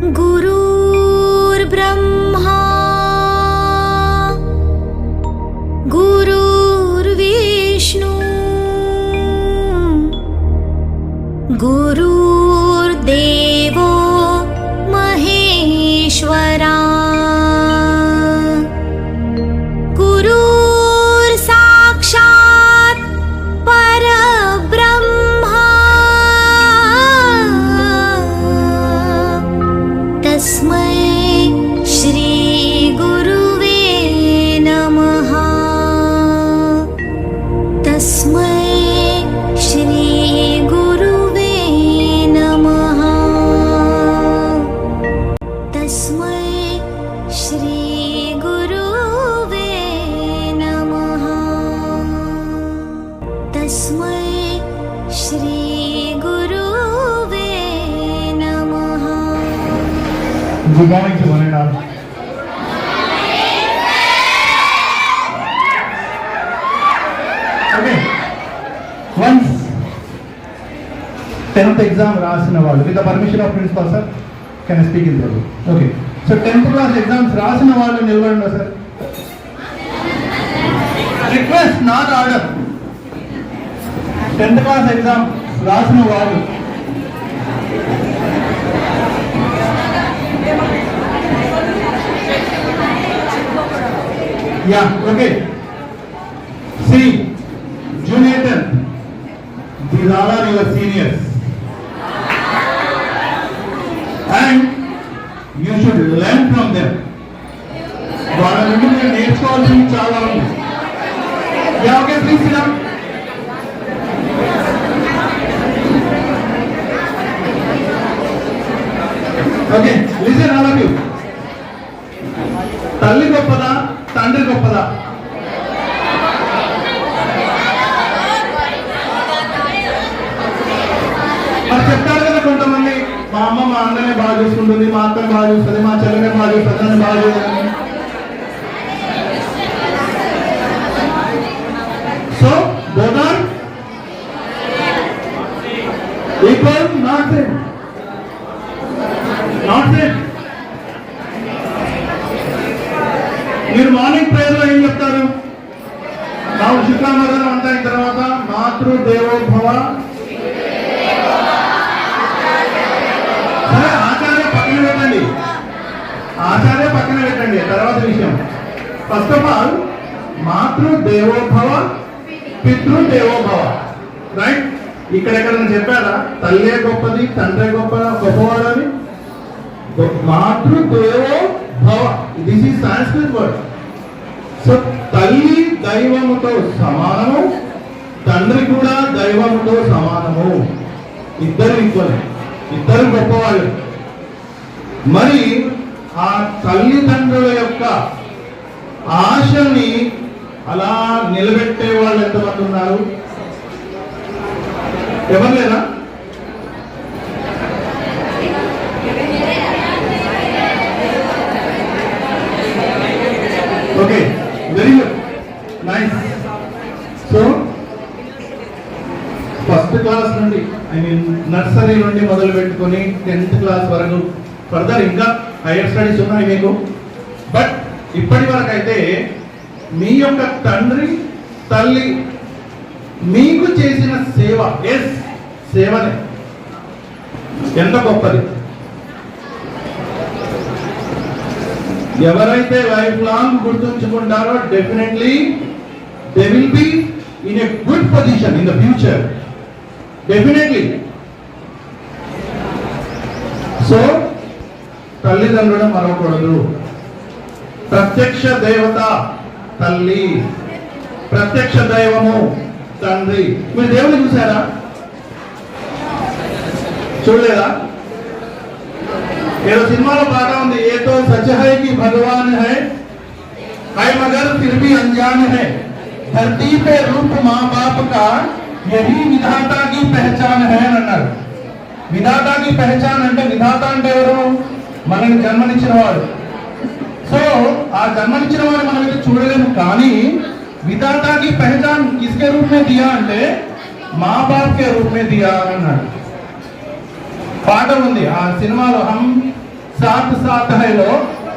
गुरुर्ब्रह्मा गुरुर्विष्णु गुरुर्देवो महेश्वरा गुरुर्साक्षात् परब्रह्मा तस्मै श्री गुरुवे नमः। तस्मै श्री गुरुवे नमः। तस्मै श्री गुरुवे नमः। तस्मै श्री गुरुवे नमः। Good morning to one and all. Okay. Once 10th exam రాసిన వాళ్ళు with the permission of principal sir, can I speak in Telugu? Okay. So 10th class exams రాసిన వాళ్ళు నిలబడండి sir. Request, not order. 10th class exam రాసిన వాళ్ళు Yeah, okay. See, Junior 10th, these all are your seniors. And you should learn from them. వాళ్ళ నుండి మీరు నేర్చుకోవాల్సింది చాలా ఉంది. Yeah, okay, please sit down. Okay, listen all of you. తల్లి గొప్పదా, తండ్రి గొప్పదా? మరి చెప్తారు కదా కొంతమంది, మా అమ్మ మా అన్ననే బాగా చూసుకుంటుంది, మా అత్తని బాగా చూస్తుంది, మా చెల్లెనే బాగా చూస్తుంది, నన్ను బాగా చూస్తుంది. So both are equal, not same. Not same. మీరు మార్నింగ్ ప్రేయర్ లో ఏం చెప్తారు? ನಾವು శుక్రవారం అంతా అయిన తర్వాత మాతృదేవోభవ, సరే ఆచార్య పక్కన పెట్టండి, ఆచార్య పక్కన పెట్టండి, తర్వాత విషయం. ఫస్ట్ ఆఫ్ ఆల్ మాతృదేవోభవ పితృదేవోభవ, రైట్? ఇక్కడెక్కడ చెప్పారా తల్లే గొప్పది తండ్రే గొప్పవాడు అని? మాతృదేవోభవ, this is Sanskrit word. So తల్లి దైవముతో సమానము, తండ్రి కూడా దైవముతో సమానము. ఇద్దరు ఈక్వల్, ఇద్దరు గొప్పవాళ్ళు. మరి ఆ తల్లిదండ్రుల యొక్క ఆశని అలా నిలబెట్టే వాళ్ళు ఎంతమంది ఉన్నారు? ఎవరు లేరా? Okay, very good, nice. So first class నుండి, ఐ మీన్ నర్సరీ నుండి మొదలు పెట్టుకొని 10th క్లాస్ వరకు ఫర్దర్ ఇంకా హైయర్ స్టడీస్ ఉన్నాయి మీకు. బట్ ఇప్పటి వరకు అయితే మీ యొక్క తండ్రి తల్లి మీకు చేసిన సేవ, ఎస్ సేవనే, ఎంత గొప్పది. ఎవరైతే లైఫ్ లాంగ్ గుర్తుంచుకుంటారో definitely they will be in a good position in the future, definitely. So తల్లిదండ్రులను మరవకూడదు. ప్రత్యక్ష దేవత తల్లి, ప్రత్యక్ష దైవము తండ్రి. మీరు దేవుని చూసారా? చూడలేదా? ఏదో సినిమాలో పాట ఉంది, ఏ తో సచ్ హై కి భగవాన్ హై మగర్ ఫిర్ భీ అన్జాన్ హై, ధర్తీ పే రూప్ మా బాప్ కా యహీ విధాతా కి పెహచాన్ హై అని అన్నారు. విధాతా కి పెహచాన్ అంటే, విధాత అంటే ఎవరు? మనల్ని జన్మనిచ్చిన వాడు. సో ఆ జన్మనిచ్చిన వాడు మనమైతే చూడలేము, కానీ विधाता की पहचान किसके रूप में दिया అంటే माँ बाप के रूप में दिया అన్నాడు. పాట ఉంది ఆ సినిమాలో, हम साथ साथ है लो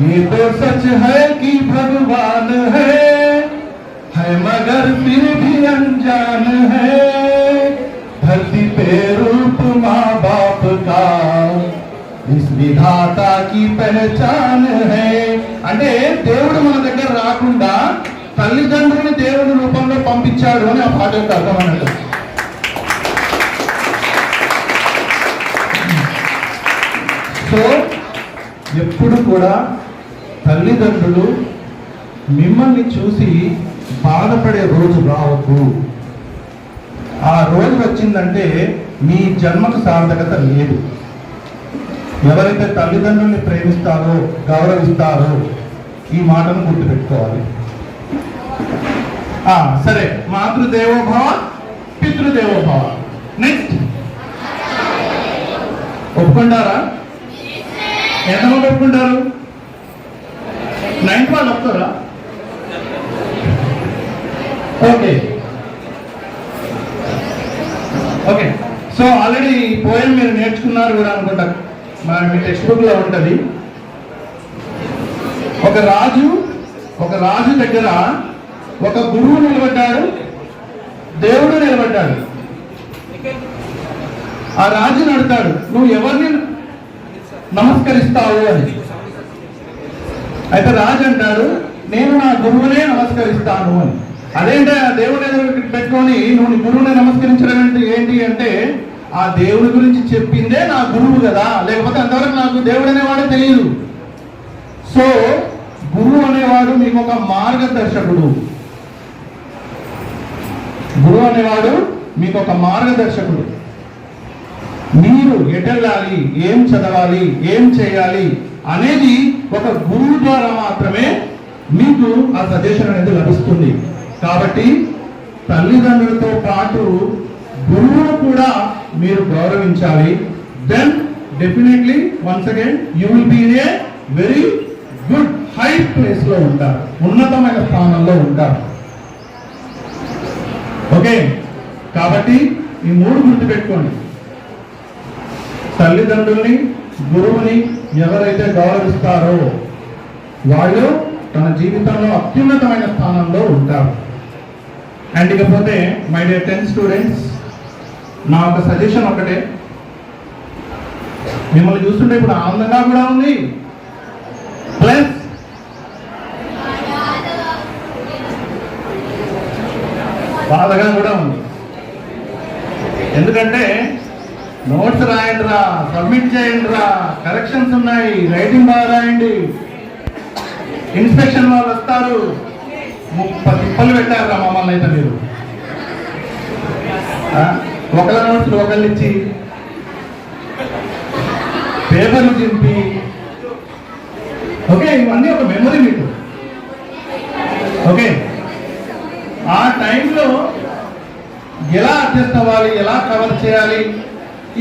ये तो सच है कि भगवान है मगर फिर भी अनजान है धरती पे रूप माँ बाप का इस विधाता की पहचान है అంటే దేవుడు మన దగ్గర రాకుండా తల్లిదండ్రుని దేవుడి రూపంలో పంపించాడు అని ఆ పాట యొక్క అర్థం అన్నట్టు. సో ఎప్పుడు కూడా తల్లిదండ్రులు మిమ్మల్ని చూసి బాధపడే రోజు రావద్దు. ఆ రోజు వచ్చిందంటే మీ జన్మకు సార్థకత లేదు. ఎవరైతే తల్లిదండ్రుల్ని ప్రేమిస్తారో గౌరవిస్తారో ఈ మాటను గుర్తుపెట్టుకోవాలి. సరే, మాతృదేవోభవ పితృదేవోభవ. నెక్స్ట్ ఒప్పుకుంటారా? ఎంతమంది ఒప్పుకుంటారు? 9th వాళ్ళు వస్తారా? Okay okay. So already poem మీరు నేర్చుకున్నారు కూడా అనుకుంటారు. మీ టెక్స్ట్ బుక్ లో ఉంటుంది. ఒక రాజు దగ్గర ఒక గురువు నిలబడ్డాడు, దేవుడు నిలబడ్డాడు. ఆ రాజుని అడుగుతాడు, నువ్వు ఎవరిని నమస్కరిస్తావు అని. అయితే రాజు అంటాడు, నేను నా గురువునే నమస్కరిస్తాను అని. అదేంటే ఆ దేవుని ఎదురు పెట్టుకొని నువ్వు నీ గురువుని నమస్కరించడం ఏంటి అంటే, ఆ దేవుడి గురించి చెప్పిందే నా గురువు కదా, లేకపోతే అంతవరకు నాకు దేవుడు అనేవాడు తెలియదు. సో గురువు అనేవాడు మీకు ఒక మార్గదర్శకుడు. గురువు అనేవాడు మీకు ఒక మార్గదర్శకుడు. మీరు ఎటెళ్ళాలి, ఏం చదవాలి, ఏం చేయాలి అనేది ఒక గురువు ద్వారా మాత్రమే మీకు ఆ సజెషన్ అనేది లభిస్తుంది. కాబట్టి తల్లిదండ్రులతో పాటు గురువును కూడా మీరు గౌరవించాలి. Then definitely once again you will be in a very good high place లో ఉంటారు, ఉన్నతమైన స్థానంలో ఉంటారు. ఓకే, కాబట్టి ఈ 3 గుర్తుపెట్టుకోండి. తల్లిదండ్రుల్ని గురువుని ఎవరైతే గౌరవిస్తారో వాళ్ళు తన జీవితంలో అత్యున్నతమైన స్థానంలో ఉంటారు. అండ్ ఇకపోతే మై డియర్ 10th స్టూడెంట్స్, నా ఒక సజెషన్ ఒకటే. మిమ్మల్ని చూస్తుంటే ఇప్పుడు ఆనందంగా కూడా ఉంది, ప్లస్ బాధగా కూడా ఉంది. ఎందుకంటే నోట్స్ రాయండి రా, సబ్మిట్ చేయండి రా, కరెక్షన్స్ ఉన్నాయి, రైటింగ్ బాగా రాయండి, ఇన్స్పెక్షన్ వాళ్ళు వస్తారు, 30 తిప్పలు పెట్టారు రా మమ్మల్ని. అయితే మీరు ఒకళ్ళ నోట్స్ ఒకళ్ళు ఇచ్చి పేపర్లు చింపి, ఓకే, ఇవన్నీ ఒక మెమరీ మీకు. ఓకే, ఆ టైంలో ఎలా అడ్జస్ట్ అవ్వాలి, ఎలా కవర్ చేయాలి,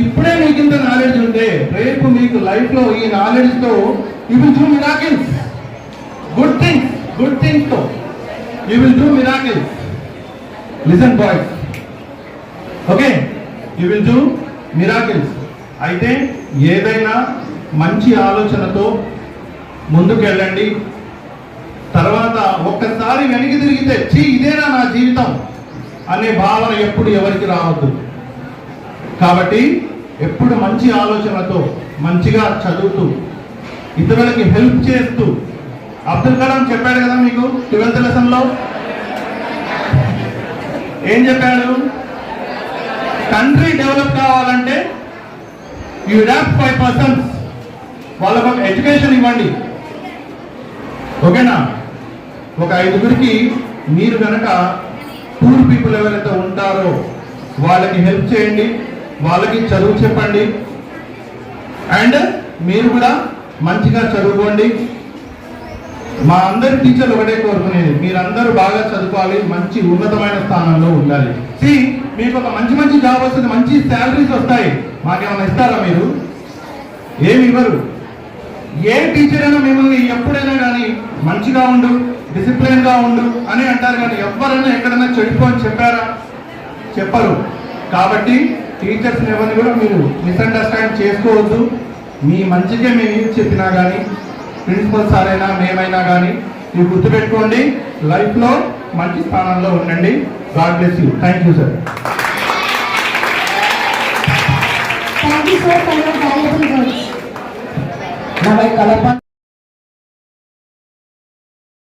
ఇప్పుడే మీకు ఇంత నాలెడ్జ్ ఉంటే రేపు మీకు లైఫ్ లో ఈ నాలెడ్జ్ తో you will do miracles. Good things తో you will do miracles. Listen boys, okay, you will do miracles. అయితే ఏదైనా మంచి ఆలోచనతో ముందుకు వెళ్ళండి. తర్వాత ఒక్కసారి వెనక్కి తిరిగితే చీ ఇదేనా నా జీవితం అనే భావన ఎప్పుడు ఎవరికి రావద్దు. కాబట్టి ఎప్పుడు మంచి ఆలోచనతో మంచిగా చదువుతూ ఇతరులకి హెల్ప్ చేస్తూ, అబ్దుల్ కలాం చెప్పాడు కదా మీకు 12th లెసన్లో ఏం చెప్పాడు? కంట్రీ డెవలప్ కావాలంటే యూ అడాప్ట్ 5 పర్సన్స్, వాళ్ళకు ఒక ఎడ్యుకేషన్ ఇవ్వండి. ఓకేనా? ఒక 5గురికి మీరు కనుక పూర్ పీపుల్ ఎవరైతే ఉంటారో వాళ్ళకి హెల్ప్ చేయండి, వాళ్ళకి చదువు చెప్పండి, అండ్ మీరు కూడా మంచిగా చదువుకోండి. మా అందరి టీచర్లు ఒకటే కోరుకునేది, మీరందరూ బాగా చదువుకోవాలి, మంచి ఉన్నతమైన స్థానంలో ఉండాలి. మీకు ఒక మంచి జాబ్ వస్తుంది, మంచి శాలరీస్ వస్తాయి, మాకేమైనా ఇస్తారా? మీరు ఏమి ఇవ్వరు. ఏ టీచర్ అయినా మిమ్మల్ని ఎప్పుడైనా కానీ మంచిగా ఉండు, డిసిప్లిన్ గా ఉండు అని అంటారు, కానీ ఎవరైనా ఎక్కడైనా చెడిపోని చెప్పారా? చెప్పరు. కాబట్టి టీచర్స్ ఎవరిని కూడా మీరు మిస్అండర్స్టాండ్ చేసుకోవద్దు. మీ మంచిగా మేము చెప్పినా కానీ ప్రిన్సిపల్ సార్ అయినా మేమైనా కానీ ఇవి గుర్తుపెట్టుకోండి. లైఫ్లో మంచి స్థానంలో ఉండండి. God bless you. Thank you sir. Thank you, sir, for your valuable words. Now I call upon